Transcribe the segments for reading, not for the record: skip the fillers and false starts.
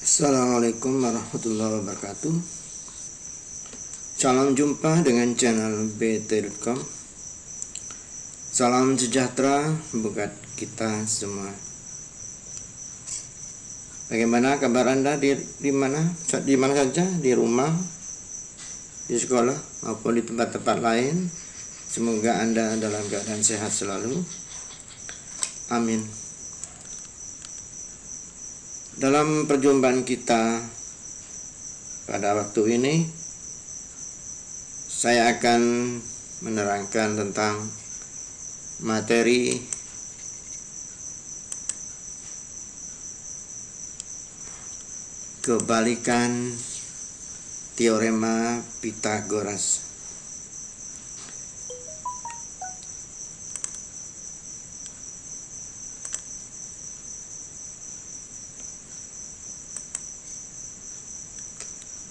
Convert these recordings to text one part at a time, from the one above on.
Assalamualaikum warahmatullahi wabarakatuh. Salam jumpa dengan channel bt.com. Salam sejahtera buat kita semua. Bagaimana kabar Anda di mana saja, di rumah, di sekolah maupun di tempat-tempat lain? Semoga Anda dalam keadaan sehat selalu. Amin. Dalam perjumpaan kita pada waktu ini, saya akan menerangkan tentang materi kebalikan teorema Pythagoras.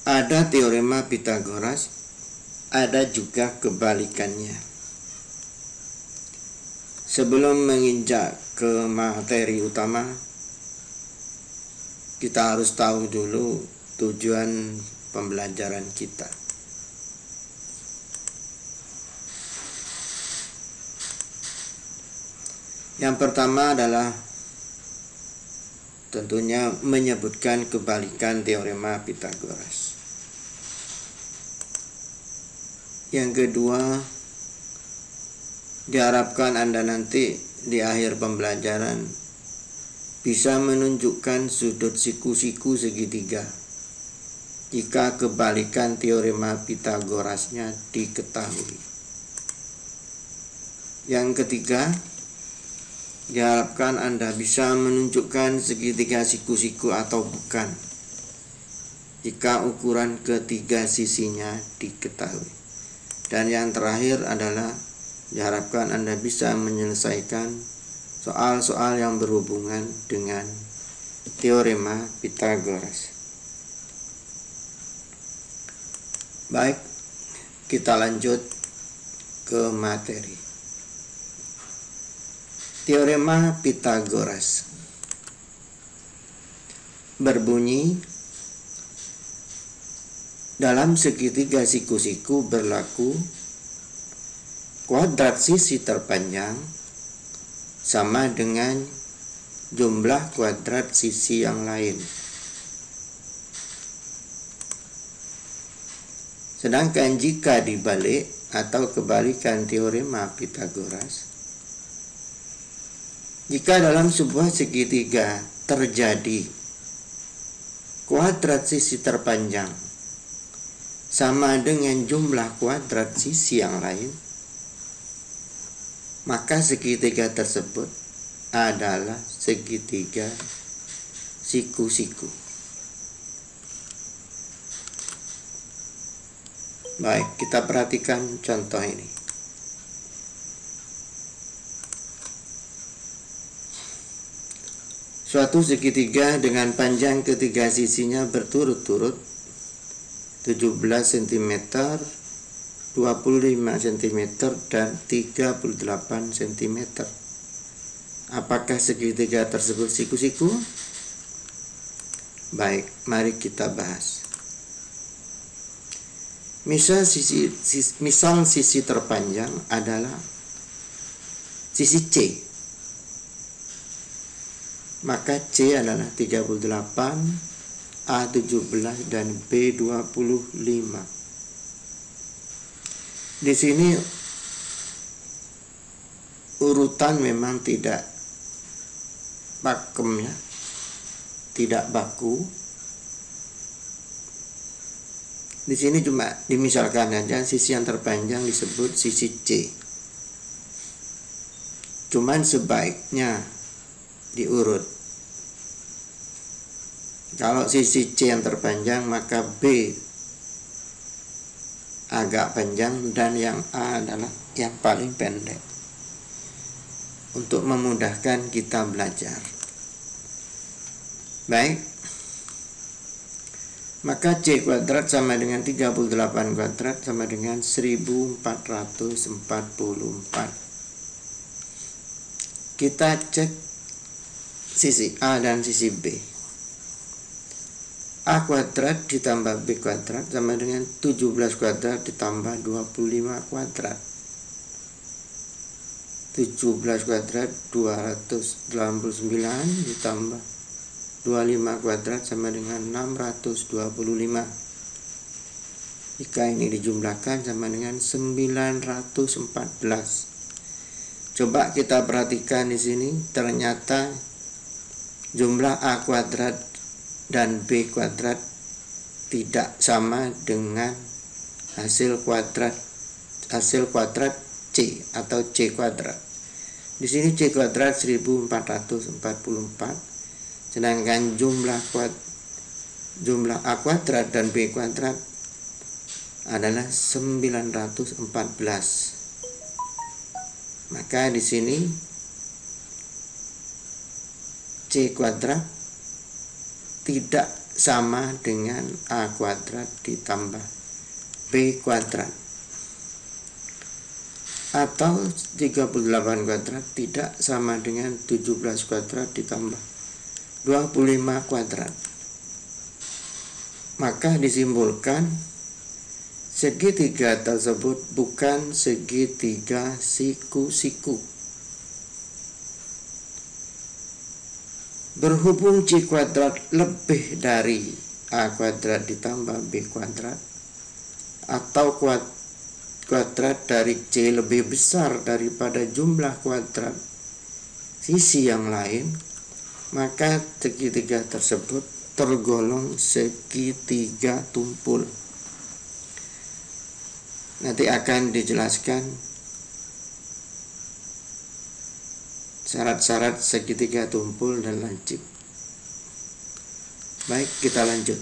Ada teorema Pythagoras, ada juga kebalikannya. Sebelum menginjak ke materi utama, kita harus tahu dulu tujuan pembelajaran kita. Yang pertama adalah tentunya menyebutkan kebalikan teorema Pythagoras. Yang kedua, diharapkan Anda nanti di akhir pembelajaran bisa menunjukkan sudut siku-siku segitiga jika kebalikan teorema Pythagorasnya diketahui. Yang ketiga, diharapkan Anda bisa menunjukkan segitiga siku-siku atau bukan jika ukuran ketiga sisinya diketahui. Dan yang terakhir adalah diharapkan Anda bisa menyelesaikan soal-soal yang berhubungan dengan teorema Pythagoras. Baik, kita lanjut ke materi. Teorema Pythagoras berbunyi, dalam segitiga siku-siku berlaku kuadrat sisi terpanjang sama dengan jumlah kuadrat sisi yang lain. Sedangkan jika dibalik atau kebalikan teorema Pythagoras, jika dalam sebuah segitiga terjadi kuadrat sisi terpanjang sama dengan jumlah kuadrat sisi yang lain, maka segitiga tersebut adalah segitiga siku-siku. Baik, kita perhatikan contoh ini. Suatu segitiga dengan panjang ketiga sisinya berturut-turut 17 cm, 25 cm, dan 38 cm. Apakah segitiga tersebut siku-siku? Baik, mari kita bahas. Misal sisi terpanjang adalah sisi C. Maka C adalah 38, A17 dan B25. Di sini urutan memang tidak pakem ya, tidak baku. Di sini cuma dimisalkan aja sisi yang terpanjang disebut sisi C. Cuman sebaiknya diurut. Kalau sisi C yang terpanjang, maka B agak panjang dan yang A adalah yang paling pendek, untuk memudahkan kita belajar. Baik, maka C kuadrat sama dengan 38 kuadrat sama dengan 1444. Kita cek sisi A dan sisi B. A kuadrat ditambah B kuadrat sama dengan 17 kuadrat ditambah 25 kuadrat. 17 kuadrat 289 ditambah 25 kuadrat sama dengan 625. Jika ini dijumlahkan sama dengan 914. Coba kita perhatikan di sini, ternyata jumlah A kuadrat dan B kuadrat tidak sama dengan hasil kuadrat C atau C kuadrat. Di sini C kuadrat 1444, sedangkan jumlah A kuadrat dan B kuadrat adalah 914. Maka di sini C kuadrat tidak sama dengan A kuadrat ditambah B kuadrat, atau 38 kuadrat tidak sama dengan 17 kuadrat ditambah 25 kuadrat. Maka disimpulkan segitiga tersebut bukan segitiga siku-siku. Berhubung C kuadrat lebih dari A kuadrat ditambah B kuadrat, atau kuadrat dari C lebih besar daripada jumlah kuadrat sisi yang lain, maka segitiga tersebut tergolong segitiga tumpul. Nanti akan dijelaskan syarat-syarat segitiga tumpul dan lancip. Baik, kita lanjut.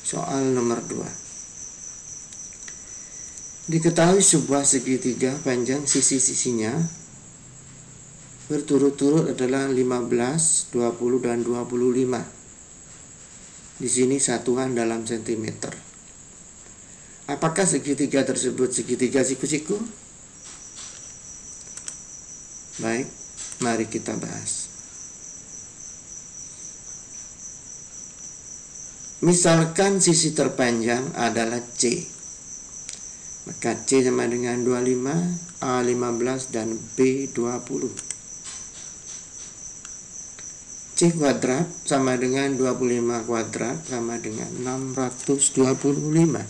Soal nomor 2. Diketahui sebuah segitiga panjang sisi-sisinya berturut-turut adalah 15, 20, dan 25. Di sini satuan dalam sentimeter. Apakah segitiga tersebut segitiga siku-siku? Baik, mari kita bahas. Misalkan sisi terpanjang adalah C. Maka C sama dengan 25, A 15, dan B 20. C kuadrat sama dengan 25 kuadrat sama dengan 625.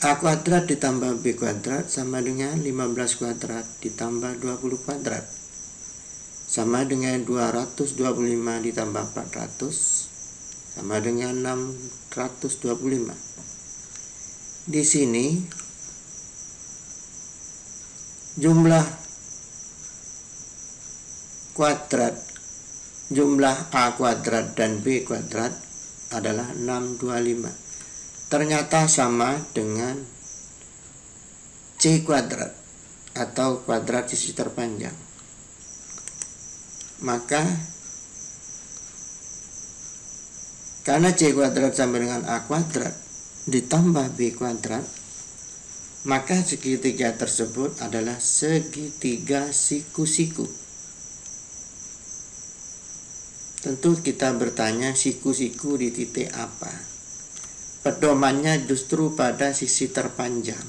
A kuadrat ditambah B kuadrat sama dengan 15 kuadrat ditambah 20 kuadrat sama dengan 225 ditambah 400 sama dengan 625. Di sini jumlah A kuadrat dan B kuadrat adalah 625. Ternyata sama dengan C kuadrat atau kuadrat sisi terpanjang. Maka karena C kuadrat sama dengan A kuadrat ditambah B kuadrat, maka segitiga tersebut adalah segitiga siku-siku. Tentu kita bertanya siku-siku di titik apa? Pedomannya justru pada sisi terpanjang.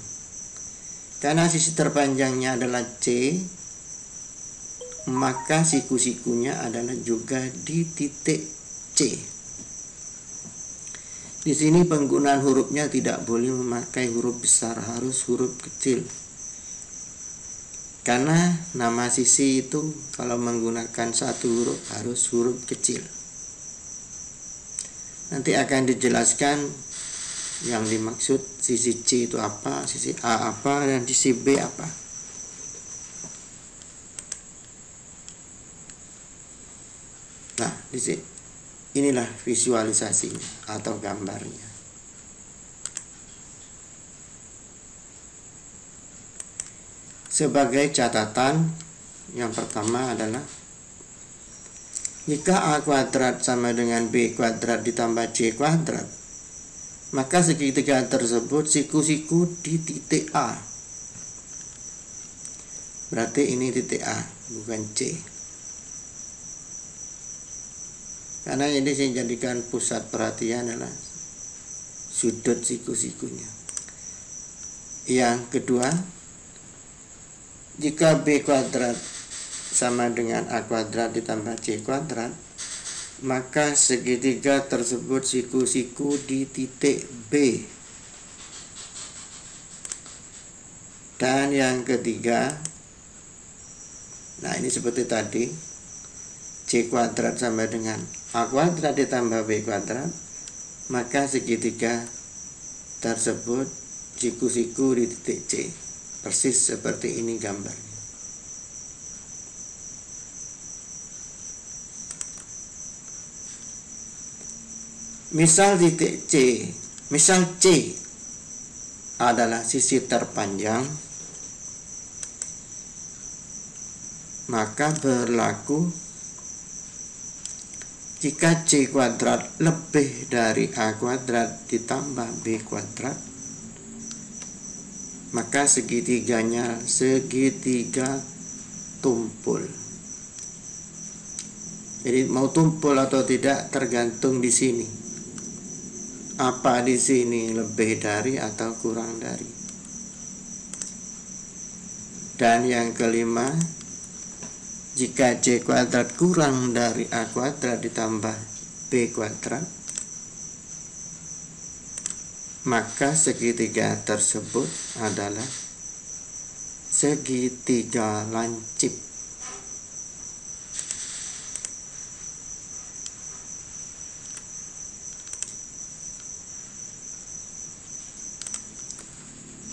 Karena sisi terpanjangnya adalah C, maka siku-sikunya adalah juga di titik C. Di sini penggunaan hurufnya tidak boleh memakai huruf besar, harus huruf kecil. Karena nama sisi itu kalau menggunakan satu huruf harus huruf kecil. Nanti akan dijelaskan yang dimaksud sisi C itu apa, sisi A apa, dan sisi B apa. Nah, inilah visualisasinya atau gambarnya. Sebagai catatan, yang pertama adalah jika A kuadrat sama dengan B kuadrat ditambah C kuadrat, maka segitiga tersebut siku-siku di titik A. Berarti ini titik A, bukan C. Karena ini saya jadikan pusat perhatian adalah sudut siku-sikunya. Yang kedua, jika B kuadrat sama dengan A kuadrat ditambah C kuadrat, maka segitiga tersebut siku-siku di titik B. Dan yang ketiga, nah ini seperti tadi, C kuadrat sama dengan A kuadrat ditambah B kuadrat, maka segitiga tersebut siku-siku di titik C. Persis seperti ini gambarnya. Misal titik C, misal C adalah sisi terpanjang, maka berlaku jika C kuadrat lebih dari A kuadrat ditambah B kuadrat, maka segitiganya segitiga tumpul. Jadi mau tumpul atau tidak tergantung di sini. Apa di sini lebih dari atau kurang dari. Dan yang kelima, jika C kuadrat kurang dari A kuadrat ditambah B kuadrat, maka segitiga tersebut adalah segitiga lancip.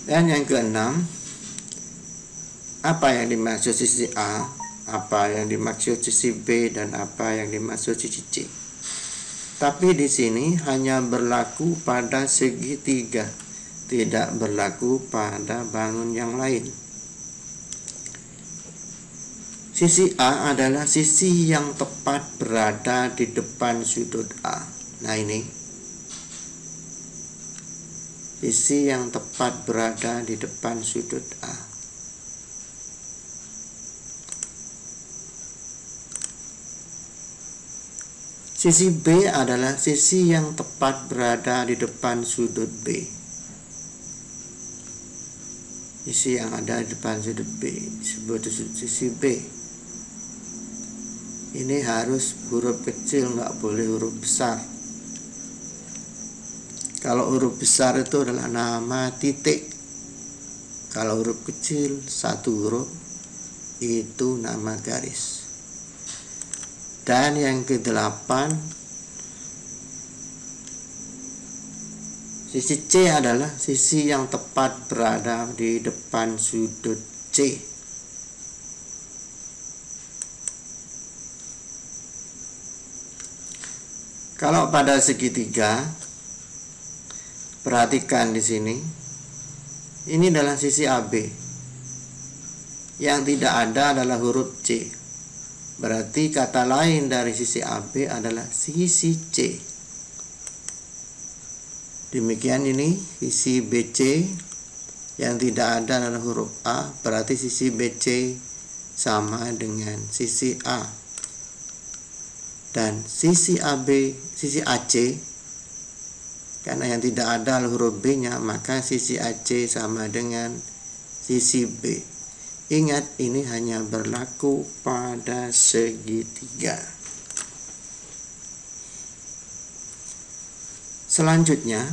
Dan yang keenam, apa yang dimaksud sisi A, apa yang dimaksud sisi B, dan apa yang dimaksud sisi C. Tapi di sini hanya berlaku pada segitiga, tidak berlaku pada bangun yang lain. Sisi A adalah sisi yang tepat berada di depan sudut A. Nah ini, sisi yang tepat berada di depan sudut A. Sisi B adalah sisi yang tepat berada di depan sudut B. Sisi yang ada di depan sudut B disebut sisi B. Ini harus huruf kecil, nggak boleh huruf besar. Kalau huruf besar itu adalah nama titik. Kalau huruf kecil, satu huruf, itu nama garis. Dan yang ke-8, sisi C adalah sisi yang tepat berada di depan sudut C. Kalau pada segitiga, perhatikan di sini, ini adalah sisi AB. Yang tidak ada adalah huruf C. Berarti kata lain dari sisi AB adalah sisi C. Demikian ini sisi BC, yang tidak ada adalah huruf A, berarti sisi BC sama dengan sisi A. Dan sisi AB, sisi AC, karena yang tidak ada adalah huruf B-nya, maka sisi AC sama dengan sisi B. Ingat, ini hanya berlaku pada segitiga. Selanjutnya,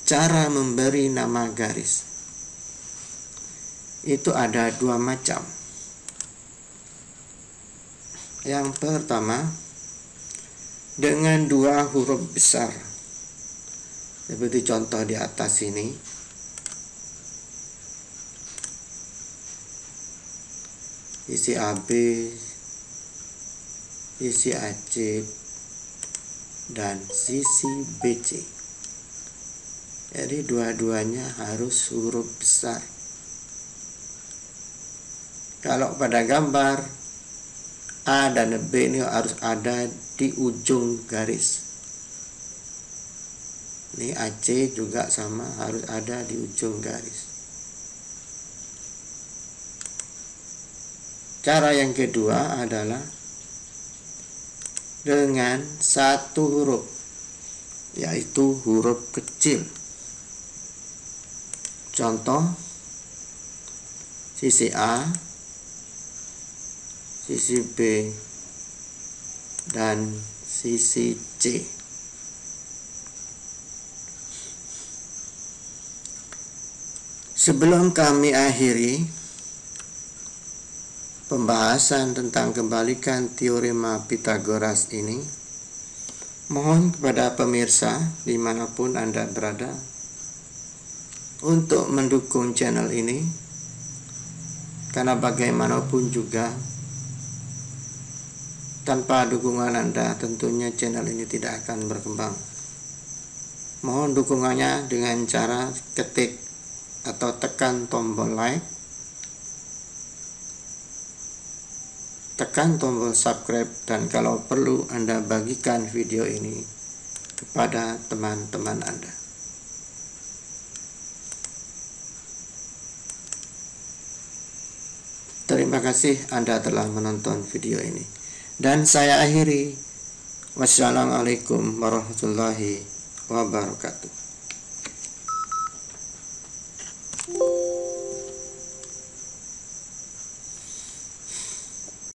cara memberi nama garis. Itu ada dua macam. Yang pertama, dengan dua huruf besar. Seperti contoh di atas ini. Sisi AB, sisi AC, dan sisi BC. Jadi dua-duanya harus huruf besar. Kalau pada gambar, A dan B ini harus ada di ujung garis. Ini AC juga sama, harus ada di ujung garis. Cara yang kedua adalah dengan satu huruf, yaitu huruf kecil. Contoh, sisi A, sisi B, dan sisi C. Sebelum kami akhiri pembahasan tentang kebalikan teorema Pythagoras ini, mohon kepada pemirsa dimanapun Anda berada untuk mendukung channel ini, karena bagaimanapun juga tanpa dukungan Anda tentunya channel ini tidak akan berkembang. Mohon dukungannya dengan cara ketik atau tekan tombol like, tekan tombol subscribe, dan kalau perlu Anda bagikan video ini kepada teman-teman Anda. Terima kasih Anda telah menonton video ini, dan saya akhiri. Wassalamualaikum warahmatullahi wabarakatuh.